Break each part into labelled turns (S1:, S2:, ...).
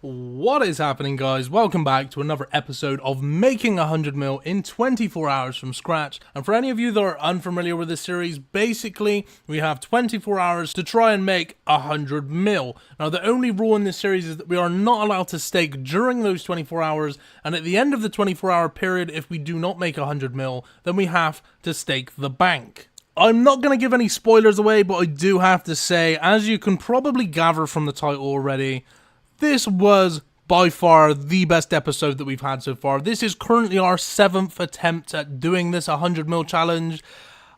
S1: What is happening, guys? Welcome back to another episode of making 100 mil in 24 hours from scratch. And for any of you that are unfamiliar with this series, basically we have 24 hours to try and make 100 mil. Now the only rule in this series is that we are not allowed to stake during those 24 hours, and at the end of the 24-hour period, if we do not make 100 mil, then we have to stake the bank. I'm not going to give any spoilers away, but I do have to say, as you can probably gather from the title already, this was by far the best episode that we've had so far. This is currently our 7th attempt at doing this 100 mil challenge.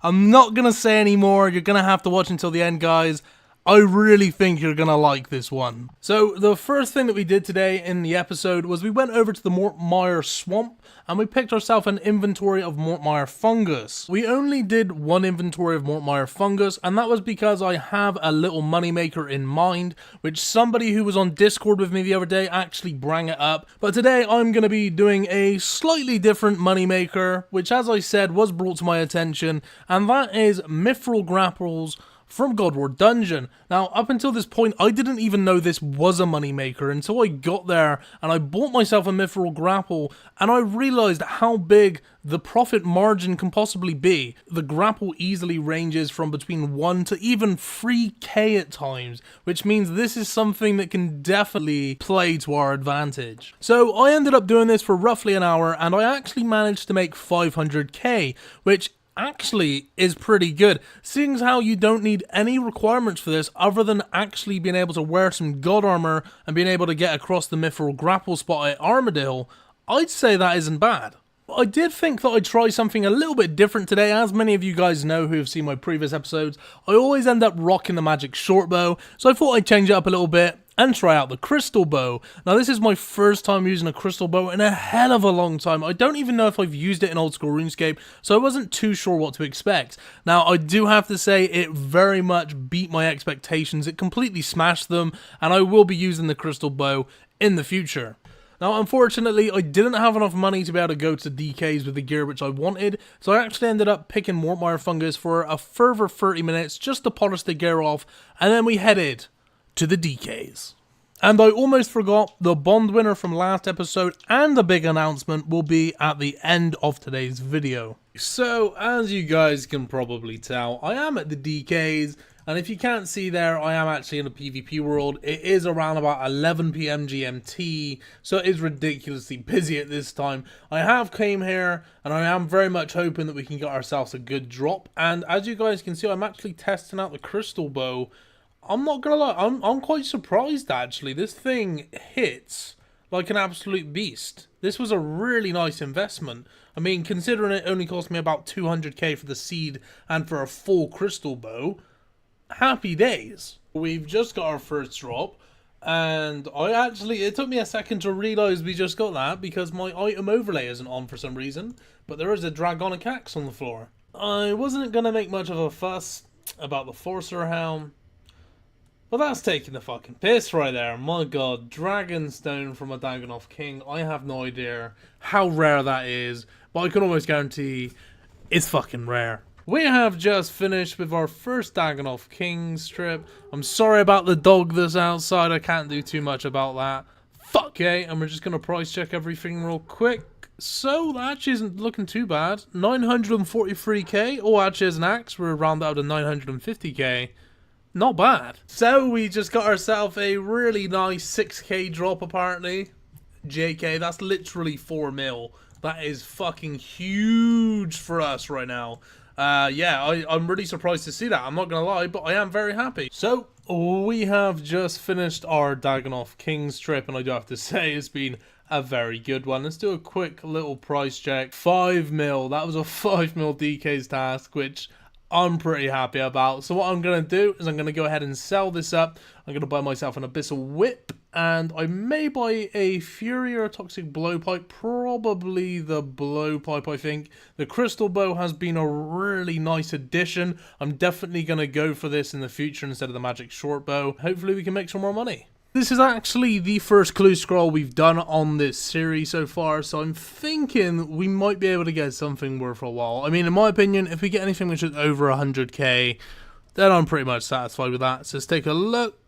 S1: I'm not going to say any more. You're going to have to watch until the end, guys. I really think you're going to like this one. So the first thing that we did today in the episode was we went over to the Mortmire swamp and we picked ourselves an inventory of Mortmire fungus. We only did one inventory of Mortmire fungus, and that was because I have a little moneymaker in mind, which somebody who was on Discord with me the other day actually brought it up. But today I'm going to be doing a slightly different moneymaker, which, as I said, was brought to my attention, and that is mithril grapples from Godward Dungeon. Now, up until this point, I didn't even know this was a moneymaker until I got there and I bought myself a mithril grapple and I realized how big the profit margin can possibly be. The grapple easily ranges from between 1 to even 3k at times, which means this is something that can definitely play to our advantage. So I ended up doing this for roughly an hour and I actually managed to make 500k, which actually is pretty good, seeing as how you don't need any requirements for this other than actually being able to wear some god armor and being able to get across the mithril grapple spot at Armadale. I'd say that isn't bad. I did think that I'd try something a little bit different today. As many of you guys know who have seen my previous episodes, I always end up rocking the magic short bow, so I thought I'd change it up a little bit and try out the crystal bow. Now this is my first time using a crystal bow in a hell of a long time. I don't even know if I've used it in old school RuneScape, so I wasn't too sure what to expect. Now I do have to say it very much beat my expectations. It completely smashed them, and I will be using the crystal bow in the future. Now, unfortunately, I didn't have enough money to be able to go to DKs with the gear which I wanted, so I actually ended up picking Mortmire fungus for a further 30 minutes just to polish the gear off, and then we headed to the DKs. And I almost forgot, the bond winner from last episode and the big announcement will be at the end of today's video. So, as you guys can probably tell, I am at the DKs. And if you can't see there, I am actually in a PvP world. It is around about 11 PM GMT, so it is ridiculously busy at this time. I have came here, and I am very much hoping that we can get ourselves a good drop. And as you guys can see, I'm actually testing out the crystal bow. I'm not gonna lie, I'm quite surprised actually. This thing hits like an absolute beast. This was a really nice investment. I mean, considering it only cost me about 200k for the seed and for a full crystal bow, happy days. We've just got our first drop, and it took me a second to realise we just got that because my item overlay isn't on for some reason, but there is a dragonic axe on the floor. I wasn't going to make much of a fuss about the Forcer Helm, but that's taking the fucking piss right there. My god, Dragonstone from a Dagonoth King. I have no idea how rare that is, but I can almost guarantee it's fucking rare. We have just finished with our first Dagonoth King strip. I'm sorry about the dog that's outside, I can't do too much about that. Fuck okay, and we're just going to price check everything real quick. So, that actually isn't looking too bad. 943k, oh actually as an axe, we're around out to 950k. Not bad. So, we just got ourselves a really nice 6k drop apparently. JK, that's literally 4 mil. That is fucking huge for us right now. Yeah, I'm really surprised to see that, I'm not gonna lie, but I am very happy. So, we have just finished our Dagonoth King strip, and I do have to say it's been a very good one. Let's do a quick little price check. 5 mil, that was a 5 mil DK's task, which I'm pretty happy about. So what I'm going to do is I'm going to go ahead and sell this up. I'm going to buy myself an Abyssal Whip, and I may buy a Fury or a Toxic Blowpipe, probably the Blowpipe I think. The Crystal Bow has been a really nice addition. I'm definitely going to go for this in the future instead of the Magic Short Bow. Hopefully we can make some more money. This is actually the first clue scroll we've done on this series so far, so I'm thinking we might be able to get something worth a while. I mean, in my opinion, if we get anything which is over 100k, then I'm pretty much satisfied with that. So let's take a look.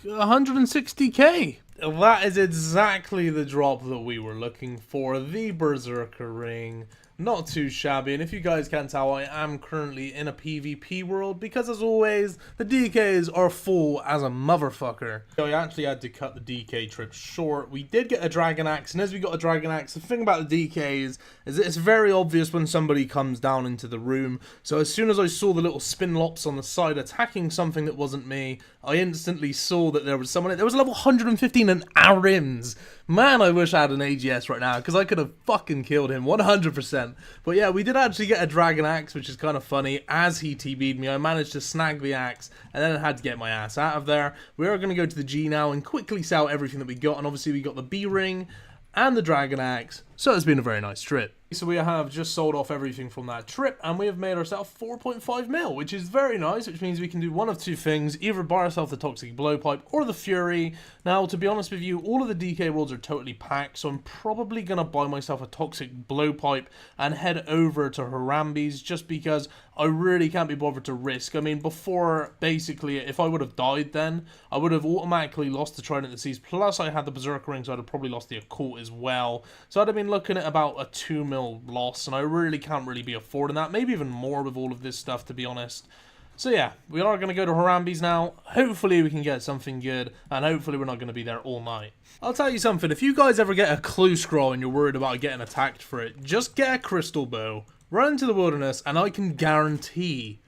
S1: 160k. That is exactly the drop that we were looking for. The Berserker Ring. Not too shabby, and if you guys can't tell, I am currently in a PvP world because, as always, the DKs are full as a motherfucker. So I actually had to cut the DK trip short. We did get a Dragon Axe, and as we got a Dragon Axe, the thing about the DKs is that it's very obvious when somebody comes down into the room. So as soon as I saw the little spin lops on the side attacking something that wasn't me, I instantly saw that there was someone. There was level 115 and Arims. Man, I wish I had an AGS right now, because I could have fucking killed him 100%. But yeah, we did actually get a Dragon Axe, which is kind of funny. As he TB'd me, I managed to snag the axe, and then I had to get my ass out of there. We are going to go to the G now and quickly sell everything that we got, and obviously we got the B ring and the Dragon Axe, so it's been a very nice trip. So we have just sold off everything from that trip, and we have made ourselves 4.5 mil, which is very nice, which means we can do one of two things, either buy ourselves the Toxic Blowpipe or the Fury. Now, to be honest with you, all of the DK worlds are totally packed, so I'm probably going to buy myself a Toxic Blowpipe and head over to Harambee's, just because I really can't be bothered to risk. I mean, before, basically, if I would have died then, I would have automatically lost the Trident of the Seas, plus I had the Berserker Ring, so I'd have probably lost the Occult as well. So I'd have been looking at about a 2 mil loss, and I really can't be affording that, maybe even more with all of this stuff, to be honest. So yeah, we are going to go to Harambee's now. Hopefully we can get something good, and hopefully we're not going to be there all night. I'll tell you something, if you guys ever get a clue scroll and you're worried about getting attacked for it, just get a crystal bow, run into the wilderness, and I can guarantee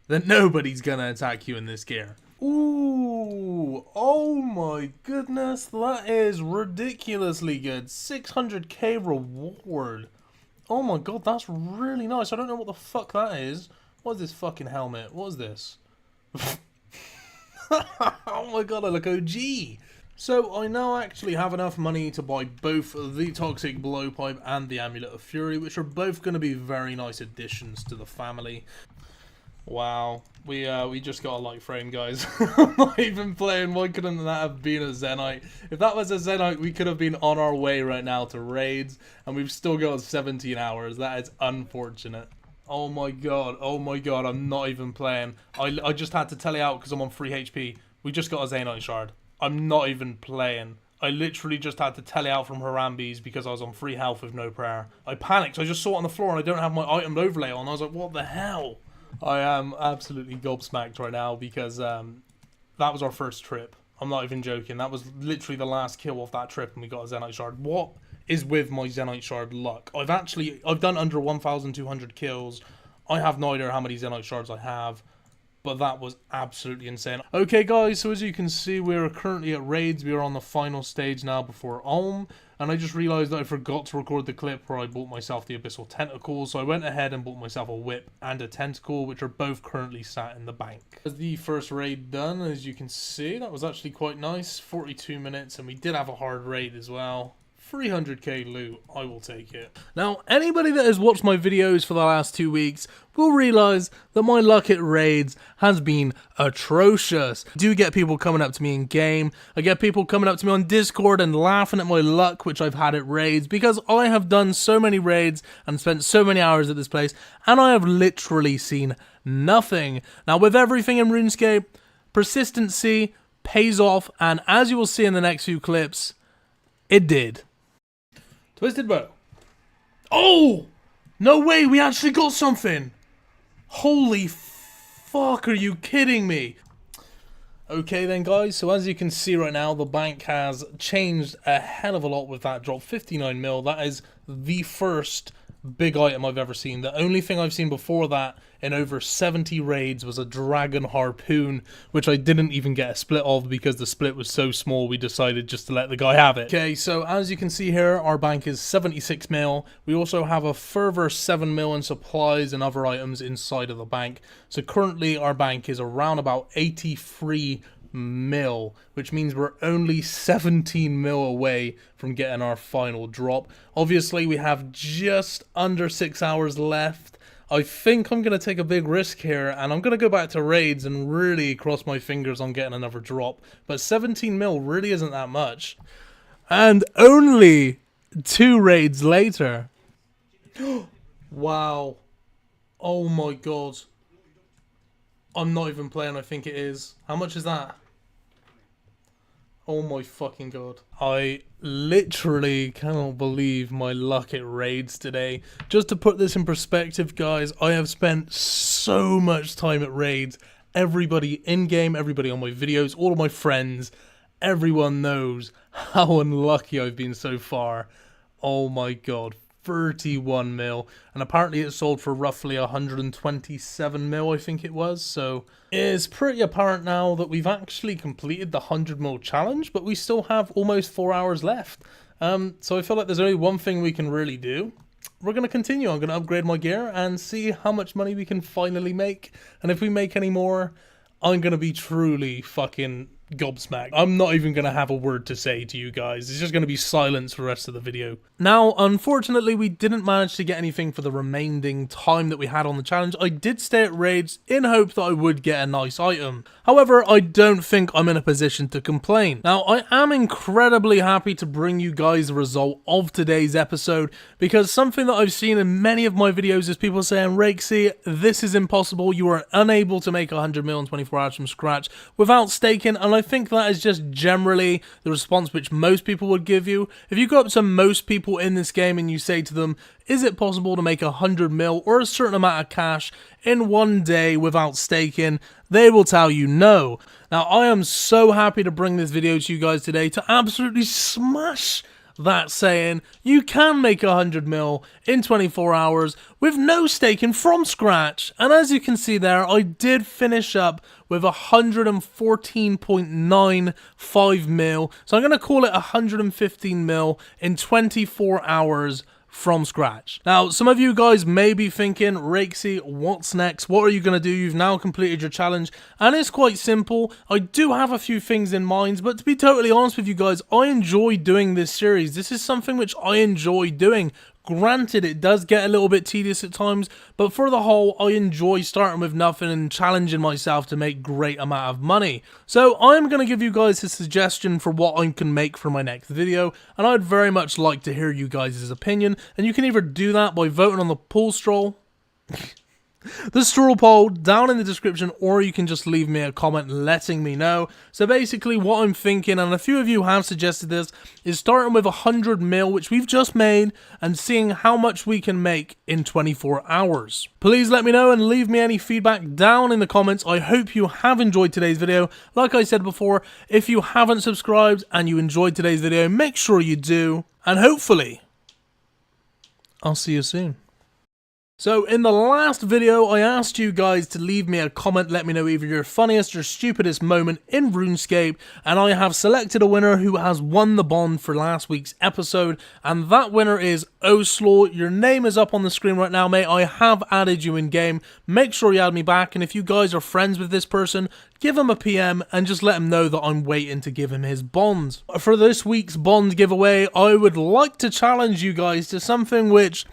S1: that nobody's going to attack you in this gear. Ooh, oh my goodness, that is ridiculously good. 600k reward. Oh my god, that's really nice. I don't know what the fuck that is. What is this fucking helmet? What is this? Oh my god, I look OG. So I now actually have enough money to buy both the Toxic Blowpipe and the Amulet of Fury, which are both going to be very nice additions to the family. Wow, we just got a light frame, guys. I'm not even playing. Why couldn't that have been a Zenite? If that was a Zenite, we could have been on our way right now to raids, and we've still got 17 hours. That is unfortunate. Oh my god, I'm not even playing. I just had to tele out because I'm on free HP. We just got a Zenite shard. I'm not even playing. I literally just had to tele out from Harambee's because I was on free health with no prayer. I panicked. I just saw it on the floor and I don't have my item overlay on. I was like, what the hell? I am absolutely gobsmacked right now because that was our first trip. I'm not even joking. That was literally the last kill off that trip and we got a Zenite shard. What is with my Zenite shard luck? I've done under 1,200 kills. I have no idea how many Zenite shards I have, but that was absolutely insane. Okay guys, so as you can see, we're currently at raids. We are on the final stage now before Ulm, and I just realized that I forgot to record the clip where I bought myself the Abyssal Tentacle, so I went ahead and bought myself a whip and a tentacle, which are both currently sat in the bank. As the first raid done, as you can see, that was actually quite nice. 42 minutes, and we did have a hard raid as well. 300k loot, I will take it. Now, anybody that has watched my videos for the last 2 weeks will realise that my luck at raids has been atrocious. I do get people coming up to me in game. I get people coming up to me on Discord and laughing at my luck which I've had at raids, because I have done so many raids and spent so many hours at this place, and I have literally seen nothing. Now, with everything in RuneScape, persistency pays off, and as you will see in the next few clips, it did. Twisted bow. Oh! No way, we actually got something! Holy fuck, are you kidding me? Okay then guys, so as you can see right now, the bank has changed a hell of a lot with that drop. 59 mil, that is the first big item I've ever seen. The only thing I've seen before that in over 70 raids was a dragon harpoon, which I didn't even get a split of because the split was so small we decided just to let the guy have it. Okay, so as you can see here, our bank is 76 mil. We also have a further 7 mil in supplies and other items inside of the bank. So currently our bank is around about 83 mil, which means we're only 17 mil away from getting our final drop. Obviously we have just under 6 hours left. I think I'm going to take a big risk here, and I'm going to go back to raids and really cross my fingers on getting another drop, but 17 mil really isn't that much. And only 2 raids later. Wow. Oh my god. I'm not even playing, I think it is. How much is that? Oh my fucking god. I literally cannot believe my luck at raids today. Just to put this in perspective, guys, I have spent so much time at raids. Everybody in-game, everybody on my videos, all of my friends, everyone knows how unlucky I've been so far. Oh my god. 31 mil, and apparently it sold for roughly 127 mil, I think it was. So it's pretty apparent now that we've actually completed the 100 mil challenge, but we still have almost 4 hours left. So I feel like there's only one thing we can really do. We're going to continue. I'm going to upgrade my gear and see how much money we can finally make. And if we make any more, I'm going to be truly fucking gobsmacked. I'm not even going to have a word to say to you guys. It's just going to be silence for the rest of the video. Now, unfortunately, we didn't manage to get anything for the remaining time that we had on the challenge. I did stay at raids in hope that I would get a nice item. However, I don't think I'm in a position to complain. Now, I am incredibly happy to bring you guys the result of today's episode, because something that I've seen in many of my videos is people saying, Rakesy, this is impossible. You are unable to make 100 mil in 24 hours from scratch without staking, and I think that is just generally the response which most people would give you. If you go up to most people in this game and you say to them, is it possible to make 100 mil or a certain amount of cash in one day without staking, they will tell you no. Now, I am so happy to bring this video to you guys today to absolutely smash that saying you can make 100 mil in 24 hours with no staking from scratch. And as you can see there, I did finish up with 114.95 mil, so I'm going to call it 115 mil in 24 hours from scratch. Now, some of you guys may be thinking, Rakesy, what's next? What are you going to do? You've now completed your challenge, and it's quite simple. I do have a few things in mind, but to be totally honest with you guys, I enjoy doing this series. This is something which I enjoy doing. Granted, it does get a little bit tedious at times, but for the whole, I enjoy starting with nothing and challenging myself to make great amount of money. So I'm going to give you guys a suggestion for what I can make for my next video, and I'd very much like to hear you guys' opinion, and you can either do that by voting on the poll stroll, the straw poll down in the description, or you can just leave me a comment letting me know. So basically what I'm thinking, and a few of you have suggested this, is starting with 100 mil, which we've just made, and seeing how much we can make in 24 hours. Please let me know and leave me any feedback down in the comments. I hope you have enjoyed today's video. Like I said before, if you haven't subscribed and you enjoyed today's video, make sure you do, and hopefully I'll see you soon. So in the last video, I asked you guys to leave me a comment, let me know either your funniest or stupidest moment in RuneScape, and I have selected a winner who has won the bond for last week's episode, and that winner is Oslaw. Your name is up on the screen right now, mate. I have added you in game. Make sure you add me back, and if you guys are friends with this person, give him a PM and just let him know that I'm waiting to give him his bond. For this week's bond giveaway, I would like to challenge you guys to something which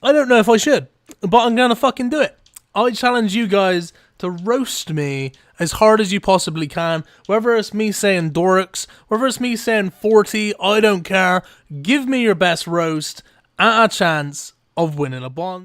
S1: I don't know if I should, but I'm gonna fucking do it. I challenge you guys to roast me as hard as you possibly can. Whether it's me saying Dorix, whether it's me saying 40, I don't care. Give me your best roast at a chance of winning a bond.